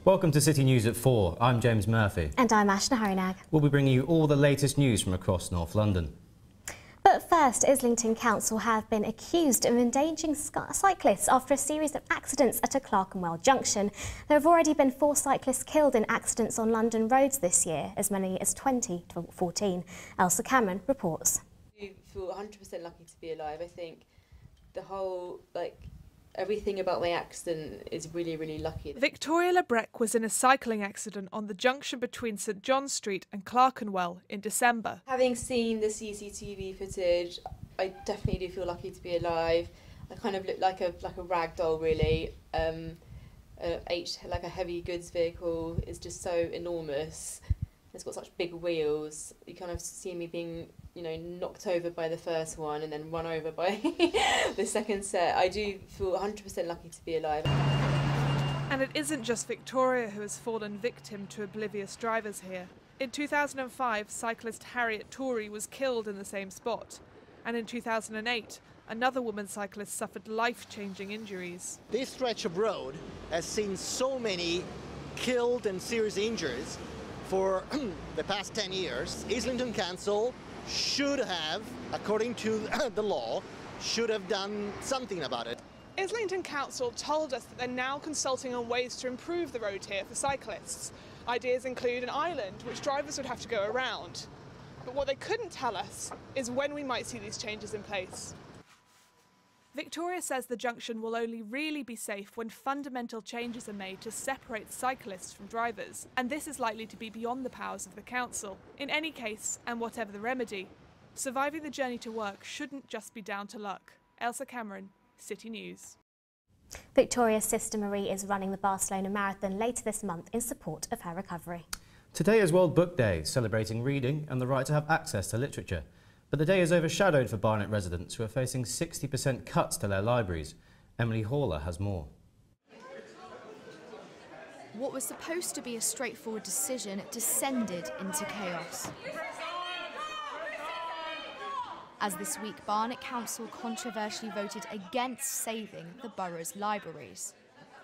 Welcome to City News at 4. I'm James Murphy. And I'm Ashna Hurynag. We'll be bringing you all the latest news from across North London. But first, Islington Council have been accused of endangering cyclists after a series of accidents at a Clerkenwell junction. There have already been 4 cyclists killed in accidents on London roads this year, as many as 20 to 14. Elsa Cameron reports. I feel 100% lucky to be alive. I think the whole, everything about my accident is really, really lucky. Victoria Lebrec was in a cycling accident on the junction between St John Street and Clerkenwell in December. Having seen the CCTV footage, I definitely do feel lucky to be alive. I kind of look like a rag doll, really. Like a heavy goods vehicle is just so enormous. It's got such big wheels. You kind of see me being, knocked over by the first one and then run over by the second set. I do feel 100% lucky to be alive. And it isn't just Victoria who has fallen victim to oblivious drivers here. In 2005, cyclist Harriet Torrey was killed in the same spot. And in 2008, another woman cyclist suffered life-changing injuries. This stretch of road has seen so many killed and serious injuries for the past 10 years. Islington Council should have, according to the law, should have done something about it. Islington Council told us that they're now consulting on ways to improve the road here for cyclists. Ideas include an island which drivers would have to go around. But what they couldn't tell us is when we might see these changes in place. Victoria says the junction will only really be safe when fundamental changes are made to separate cyclists from drivers, and this is likely to be beyond the powers of the council. In any case, and whatever the remedy, surviving the journey to work shouldn't just be down to luck. Elsa Cameron, City News. Victoria's sister Marie is running the Barcelona Marathon later this month in support of her recovery. Today is World Book Day, celebrating reading and the right to have access to literature. But the day is overshadowed for Barnet residents who are facing 60% cuts to their libraries. Emily Haller has more. What was supposed to be a straightforward decision descended into chaos. As this week, Barnet Council controversially voted against saving the borough's libraries.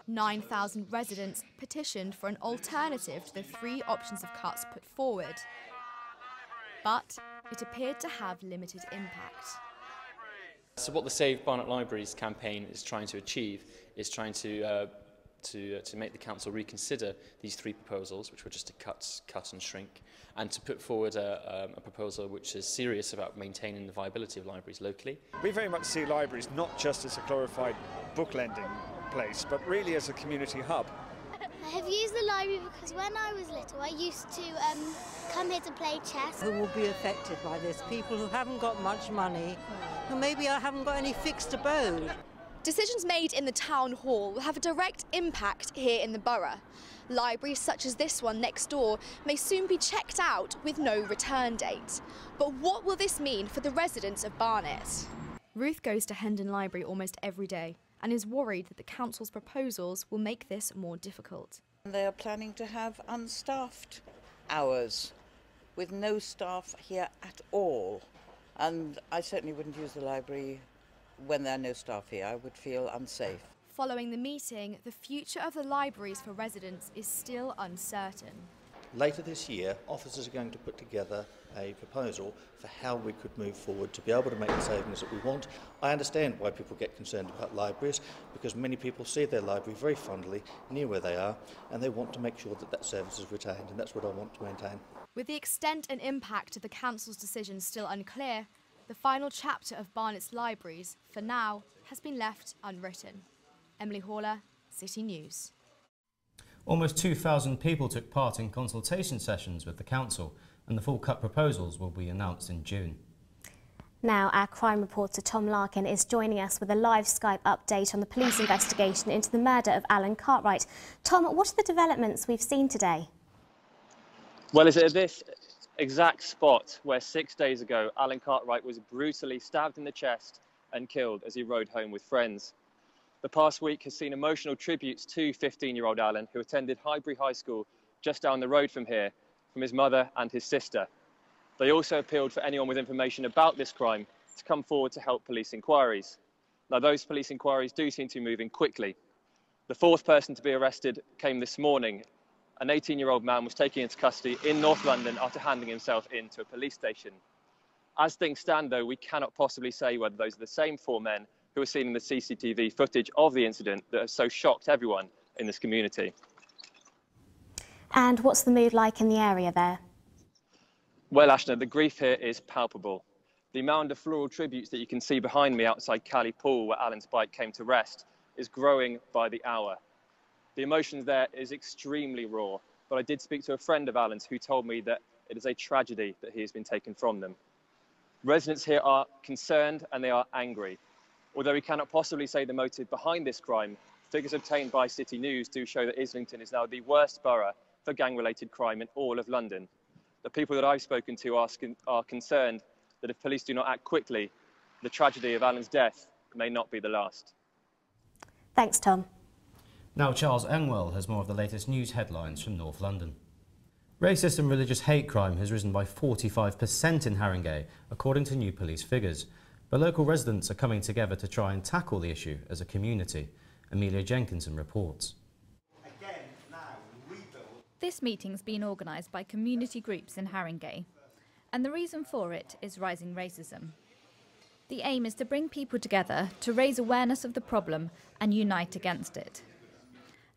9,000 residents petitioned for an alternative to the 3 options of cuts put forward. But it appeared to have limited impact. So what the Save Barnet Libraries campaign is trying to achieve is trying to make the council reconsider these 3 proposals, which were just to cut and shrink, and to put forward a proposal which is serious about maintaining the viability of libraries locally. We very much see libraries not just as a glorified book lending place, but really as a community hub. I have used the library because when I was little I used to come here to play chess. Who will be affected by this? People who haven't got much money, who maybe haven't got any fixed abode. Decisions made in the town hall will have a direct impact here in the borough. Libraries such as this one next door may soon be checked out with no return date. But what will this mean for the residents of Barnet? Ruth goes to Hendon Library almost every day and is worried that the council's proposals will make this more difficult. They are planning to have unstaffed hours with no staff here at all. And I certainly wouldn't use the library when there are no staff here. I would feel unsafe. Following the meeting, the future of the libraries for residents is still uncertain. Later this year, officers are going to put together a proposal for how we could move forward to be able to make the savings that we want. I understand why people get concerned about libraries, because many people see their library very fondly near where they are, and they want to make sure that that service is retained, and that's what I want to maintain. With the extent and impact of the council's decision still unclear, the final chapter of Barnet's libraries, for now, has been left unwritten. Emily Haller, City News. Almost 2,000 people took part in consultation sessions with the council, and the full cut proposals will be announced in June. Now our crime reporter Tom Larkin is joining us with a live Skype update on the police investigation into the murder of Alan Cartwright. Tom, what are the developments we've seen today? Well, it's at this exact spot where 6 days ago Alan Cartwright was brutally stabbed in the chest and killed as he rode home with friends. The past week has seen emotional tributes to 15-year-old Alan, who attended Highbury High School just down the road from here, from his mother and his sister. They also appealed for anyone with information about this crime to come forward to help police inquiries. Now, those police inquiries do seem to be moving quickly. The fourth person to be arrested came this morning. An 18-year-old man was taken into custody in North London after handing himself into a police station. As things stand, though, we cannot possibly say whether those are the same four men who were seen in the CCTV footage of the incident that has so shocked everyone in this community. And what's the mood like in the area there? Well, Ashna, the grief here is palpable. The mound of floral tributes that you can see behind me outside Cally Pool, where Alan's bike came to rest, is growing by the hour. The emotions there is extremely raw, but I did speak to a friend of Alan's who told me that it is a tragedy that he has been taken from them. Residents here are concerned and they are angry. Although we cannot possibly say the motive behind this crime, figures obtained by City News do show that Islington is now the worst borough for gang-related crime in all of London. The people that I've spoken to are concerned that if police do not act quickly, the tragedy of Alan's death may not be the last. Thanks, Tom. Now Charles Engwell has more of the latest news headlines from North London. Racist and religious hate crime has risen by 45% in Haringey, according to new police figures. But local residents are coming together to try and tackle the issue as a community. Amelia Jenkinson reports. This meeting's been organised by community groups in Haringey, and the reason for it is rising racism. The aim is to bring people together to raise awareness of the problem and unite against it.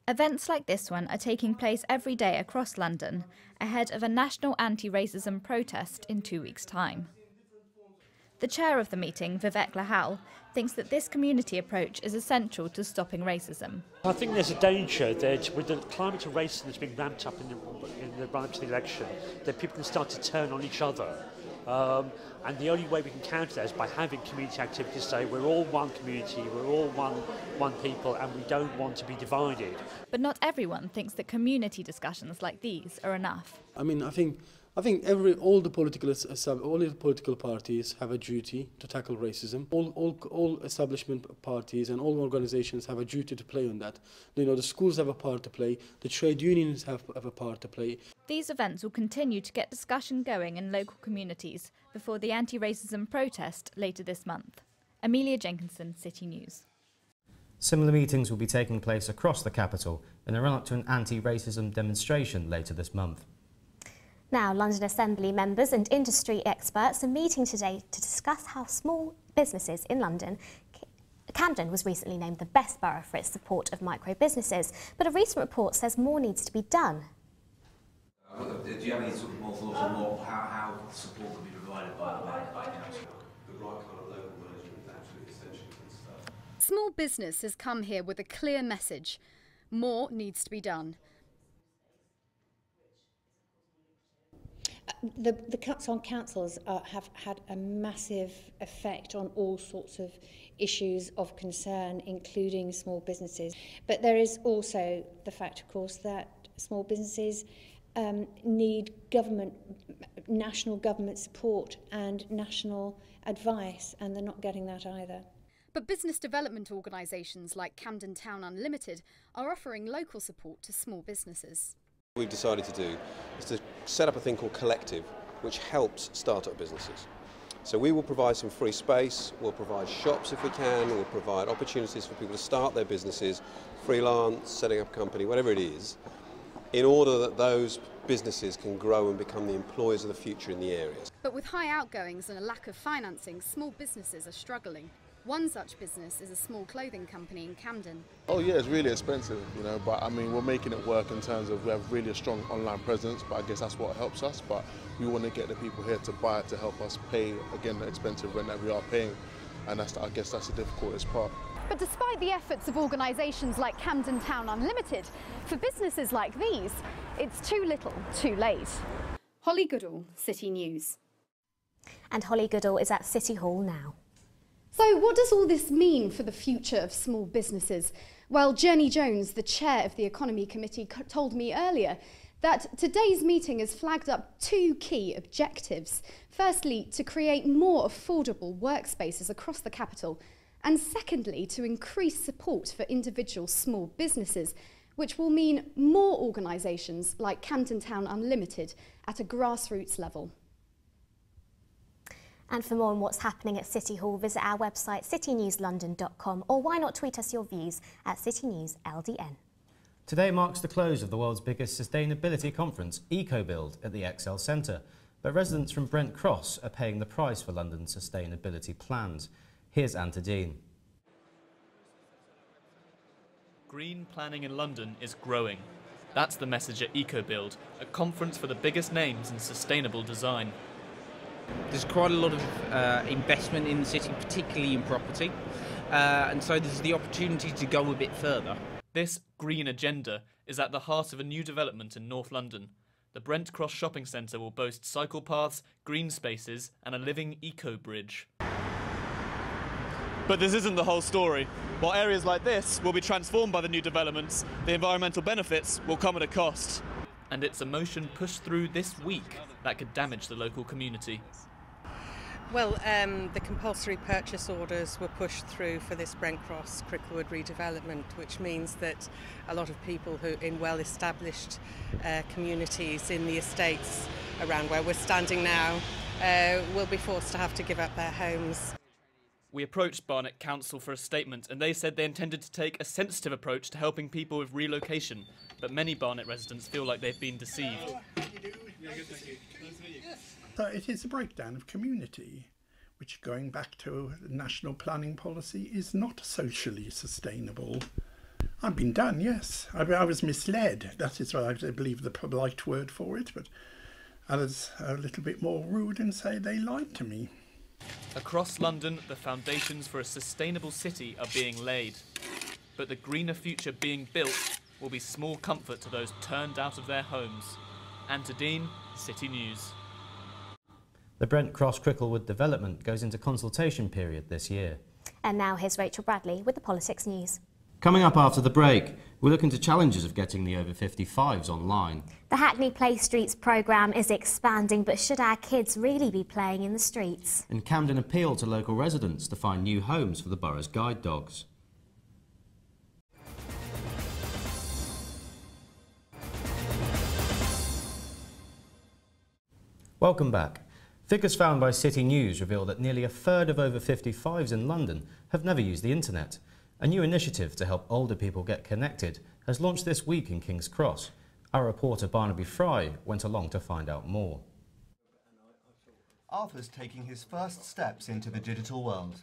Events like this one are taking place every day across London, ahead of a national anti-racism protest in 2 weeks' time. The chair of the meeting, Vivek Lahal, thinks that this community approach is essential to stopping racism. I think there's a danger that with the climate of racism that's being ramped up in the run-up to the election, that people can start to turn on each other. And the only way we can counter that is by having community activities say we're all one community, we're all one people, and we don't want to be divided. But not everyone thinks that community discussions like these are enough. I mean, I think all the political parties have a duty to tackle racism. All establishment parties and all organisations have a duty to play on that. You know, the schools have a part to play. The trade unions have a part to play. These events will continue to get discussion going in local communities before the anti-racism protest later this month. Amelia Jenkinson, City News. Similar meetings will be taking place across the capital in a run-up to an anti-racism demonstration later this month. Now, London Assembly members and industry experts are meeting today to discuss how small businesses in London. Camden was recently named the best borough for its support of micro businesses, but a recent report says more needs to be done. Do you have any sort of more thoughts on how support can be provided by council? The right kind of local management is absolutely essential for this stuff. Small business has come here with a clear message. More needs to be done. The cuts on councils have had a massive effect on all sorts of issues of concern, including small businesses. But there is also the fact, of course, that small businesses need national government support and national advice, and they're not getting that either. But business development organisations like Camden Town Unlimited are offering local support to small businesses. What we've decided to do is to set up a thing called Collective, which helps start-up businesses. So we will provide some free space, we'll provide shops if we can, we'll provide opportunities for people to start their businesses, freelance, setting up a company, whatever it is, in order that those businesses can grow and become the employers of the future in the areas. But with high outgoings and a lack of financing, small businesses are struggling. One such business is a small clothing company in Camden. Oh yeah, it's really expensive, you know, but I mean, we're making it work in terms of we have really a strong online presence, but I guess that's what helps us. But we want to get the people here to buy to help us pay, again, the expensive rent that we are paying, and I guess that's the difficultest part. But despite the efforts of organisations like Camden Town Unlimited, for businesses like these, it's too little, too late. Holly Goodall, City News. And Holly Goodall is at City Hall now. So what does all this mean for the future of small businesses? Well, Jenny Jones, the chair of the Economy Committee, told me earlier that today's meeting has flagged up two key objectives. Firstly, to create more affordable workspaces across the capital, and secondly, to increase support for individual small businesses, which will mean more organisations like Camden Town Unlimited at a grassroots level. And for more on what's happening at City Hall, visit our website citynewslondon.com, or why not tweet us your views at CityNewsLDN. Today marks the close of the world's biggest sustainability conference, EcoBuild, at the XL Centre. But residents from Brent Cross are paying the price for London's sustainability plans. Here's Anta Dean. Green planning in London is growing. That's the message at EcoBuild, a conference for the biggest names in sustainable design. There's quite a lot of investment in the city, particularly in property, and so there's the opportunity to go a bit further. This green agenda is at the heart of a new development in North London. The Brent Cross shopping centre will boast cycle paths, green spaces and a living eco-bridge. But this isn't the whole story. While areas like this will be transformed by the new developments, the environmental benefits will come at a cost. And it's a motion pushed through this week that could damage the local community. Well, the compulsory purchase orders were pushed through for this Brent Cross Cricklewood redevelopment, which means that a lot of people who in well-established communities in the estates around where we're standing now will be forced to have to give up their homes. We approached Barnet Council for a statement, and they said they intended to take a sensitive approach to helping people with relocation, but many Barnet residents feel like they've been deceived. So it is a breakdown of community, which, going back to national planning policy, is not socially sustainable. I've been done, yes. I was misled. That is what I believe the polite word for it, but others are a little bit more rude and say they lied to me. Across London, the foundations for a sustainable city are being laid. But the greener future being built will be small comfort to those turned out of their homes. Anta Dean, City News. The Brent Cross Cricklewood development goes into consultation period this year. And now here's Rachel Bradley with the Politics News. Coming up after the break, we're looking to challenges of getting the over 55s online. The Hackney Play Streets programme is expanding, but should our kids really be playing in the streets? And Camden appeal to local residents to find new homes for the borough's guide dogs. Welcome back. Figures found by City News reveal that nearly a third of over 55s in London have never used the internet. A new initiative to help older people get connected has launched this week in King's Cross. Our reporter Barnaby Fry went along to find out more. Arthur's taking his first steps into the digital world.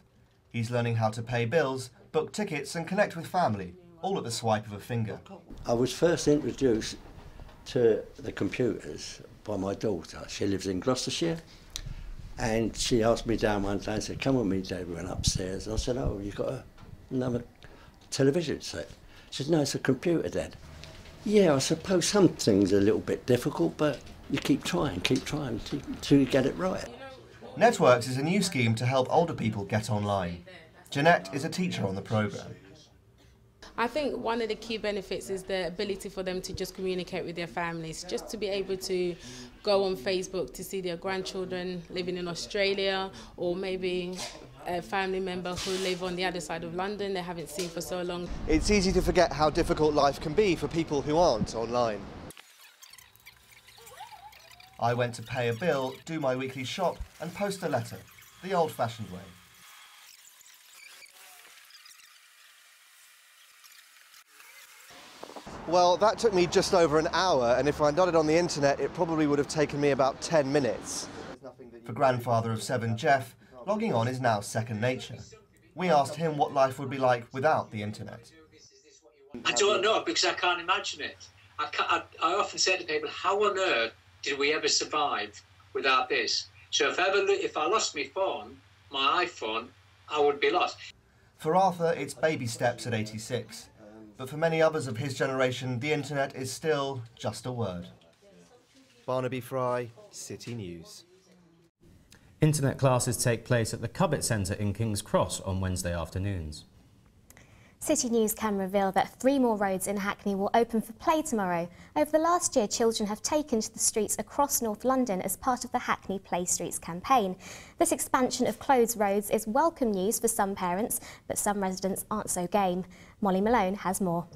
He's learning how to pay bills, book tickets and connect with family, all at the swipe of a finger. I was first introduced to the computers by my daughter. She lives in Gloucestershire, and she asked me down one day and said, "Come with me, Dad." We went upstairs. I said, "Oh, you've got another television set?" She said, "No, it's a computer, Dad." Yeah, I suppose some things are a little bit difficult, but you keep trying till you get it right. Networks is a new scheme to help older people get online. Jeanette is a teacher on the programme. I think one of the key benefits is the ability for them to just communicate with their families, just to be able to go on Facebook to see their grandchildren living in Australia, or maybe a family member who live on the other side of London they haven't seen for so long. It's easy to forget how difficult life can be for people who aren't online. I went to pay a bill, do my weekly shop and post a letter, the old-fashioned way. Well, that took me just over an hour, and if I'd done it on the internet, it probably would have taken me about 10 minutes. For grandfather of 7, Jeff, logging on is now second nature. We asked him what life would be like without the internet. I don't know, because I can't imagine it. I often say to people, how on earth did we ever survive without this? So if I lost my phone, my iPhone, I would be lost. For Arthur, it's baby steps at 86. But for many others of his generation, the internet is still just a word. Barnaby Fry, City News. Internet classes take place at the Cubbett Centre in King's Cross on Wednesday afternoons. City News can reveal that 3 more roads in Hackney will open for play tomorrow. Over the last year, children have taken to the streets across North London as part of the Hackney Play Streets campaign. This expansion of closed roads is welcome news for some parents, but some residents aren't so game. Molly Malone has more.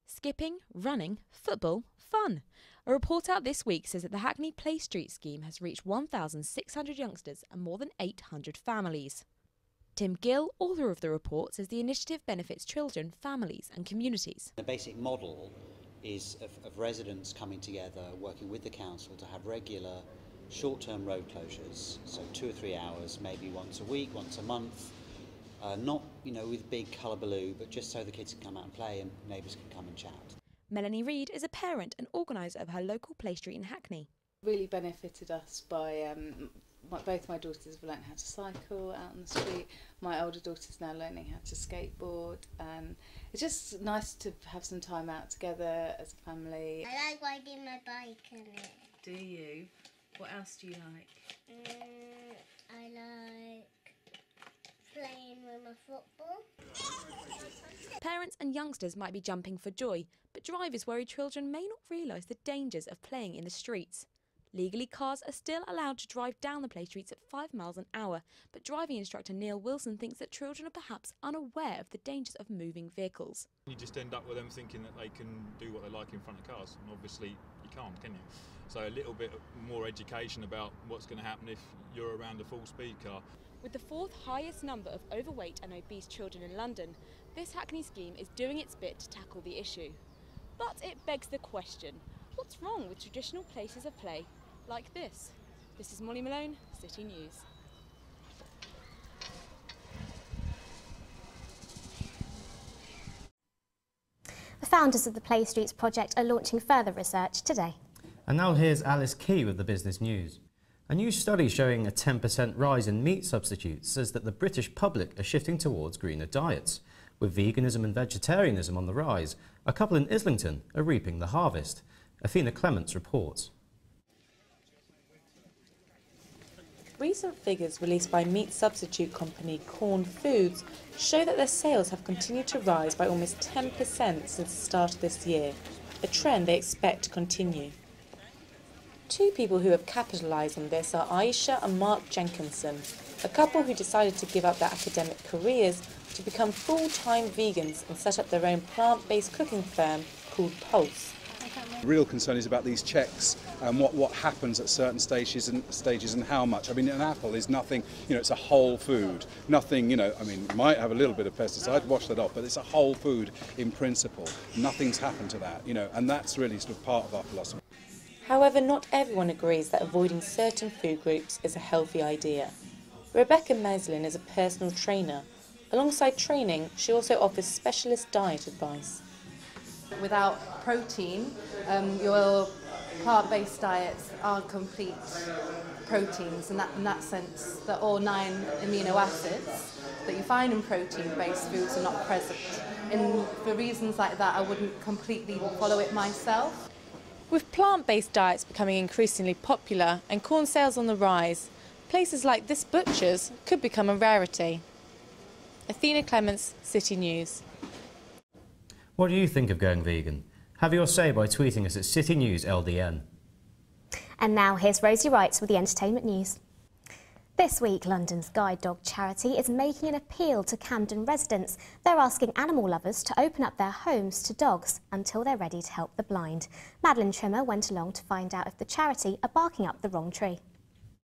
Skipping, running, football, fun. A report out this week says that the Hackney Play Street scheme has reached 1,600 youngsters and more than 800 families. Tim Gill, author of the report, says the initiative benefits children, families and communities. The basic model is of residents coming together, working with the council to have regular short-term road closures, so 2 or 3 hours, maybe once a week, once a month, not with big hullabaloo, but just so the kids can come out and play and neighbours can come and chat. Melanie Reid is a parent and organiser of her local play street in Hackney. Really benefited us by both my daughters have learned how to cycle out on the street. My older daughter's now learning how to skateboard. It's just nice to have some time out together as a family. I like riding my bike in it. Do you? What else do you like? I like playing with my football. Parents and youngsters might be jumping for joy, but drivers worry children may not realise the dangers of playing in the streets. Legally, cars are still allowed to drive down the play streets at 5 miles an hour, but driving instructor Neil Wilson thinks that children are perhaps unaware of the dangers of moving vehicles. You just end up with them thinking that they can do what they like in front of cars, and obviously you can't, can you? So a little bit more education about what's going to happen if you're around a full-speed car. With the 4th highest number of overweight and obese children in London, this Hackney scheme is doing its bit to tackle the issue. But it begs the question, what's wrong with traditional places of play like this? This is Molly Malone, City News. The founders of the Play Streets project are launching further research today. And now here's Alice Key with the business news. A new study showing a 10% rise in meat substitutes says that the British public are shifting towards greener diets. With veganism and vegetarianism on the rise, a couple in Islington are reaping the harvest. Athena Clements reports. Recent figures released by meat substitute company Corn Foods show that their sales have continued to rise by almost 10% since the start of this year, a trend they expect to continue. Two people who have capitalised on this are Aisha and Mark Jenkinson, a couple who decided to give up their academic careers to become full-time vegans and set up their own plant-based cooking firm called Pulse. The real concern is about these checks and what happens at certain stages and how much. I mean, an apple is nothing, it's a whole food. Nothing, it might have a little bit of pesticide, wash that off, but it's a whole food in principle. Nothing's happened to that, and that's really sort of part of our philosophy. However, not everyone agrees that avoiding certain food groups is a healthy idea. Rebecca Meslin is a personal trainer. Alongside training, she also offers specialist diet advice. Without protein, your plant-based diets are complete proteins, and in that sense that all 9 amino acids that you find in protein-based foods are not present. And for reasons like that, I wouldn't completely follow it myself. With plant-based diets becoming increasingly popular and corn sales on the rise, places like this butcher's could become a rarity. Athena Clements, City News. What do you think of going vegan? Have your say by tweeting us at City News LDN. And now here's Rosie Wrights with the entertainment news. This week, London's guide dog charity is making an appeal to Camden residents. They're asking animal lovers to open up their homes to dogs until they're ready to help the blind. Madeline Trimmer went along to find out if the charity are barking up the wrong tree.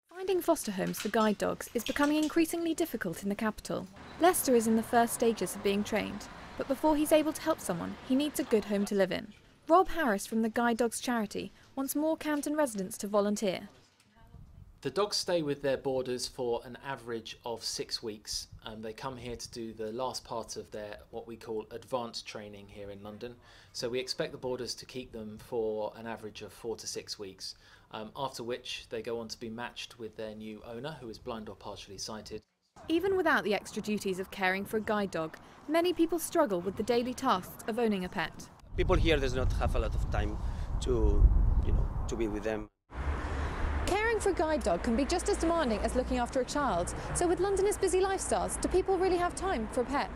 Finding foster homes for guide dogs is becoming increasingly difficult in the capital. Lester is in the first stages of being trained, but before he's able to help someone, he needs a good home to live in. Rob Harris from the Guide Dogs charity wants more Camden residents to volunteer. The dogs stay with their boarders for an average of 6 weeks. They come here to do the last part of their what we call advanced training here in London. So we expect the boarders to keep them for an average of 4 to 6 weeks, after which they go on to be matched with their new owner, who is blind or partially sighted. Even without the extra duties of caring for a guide dog, many people struggle with the daily tasks of owning a pet. People here does not have a lot of time to be with them. Caring for a guide dog can be just as demanding as looking after a child. So with Londoners' busy lifestyles, do people really have time for a pet?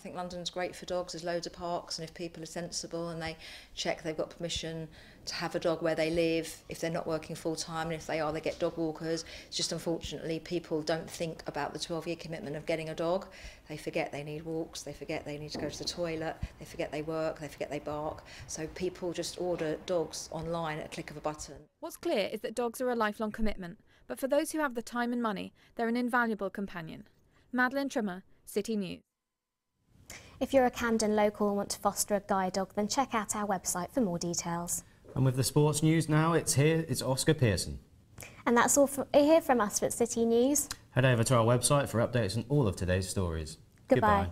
think London's great for dogs. There's loads of parks, and if people are sensible and they check they've got permission to have a dog where they live, if they're not working full time, and if they are, they get dog walkers. It's just unfortunately people don't think about the 12-year commitment of getting a dog. They forget they need walks, they forget they need to go to the toilet, they forget they work, they forget they bark. So people just order dogs online at a click of a button. What's clear is that dogs are a lifelong commitment, but for those who have the time and money, they're an invaluable companion. Madeline Trimmer, City News. If you're a Camden local and want to foster a guide dog, then check out our website for more details. And with the sports news now, it's Oscar Pearson. And that's all here from us at City News. Head over to our website for updates on all of today's stories. Goodbye.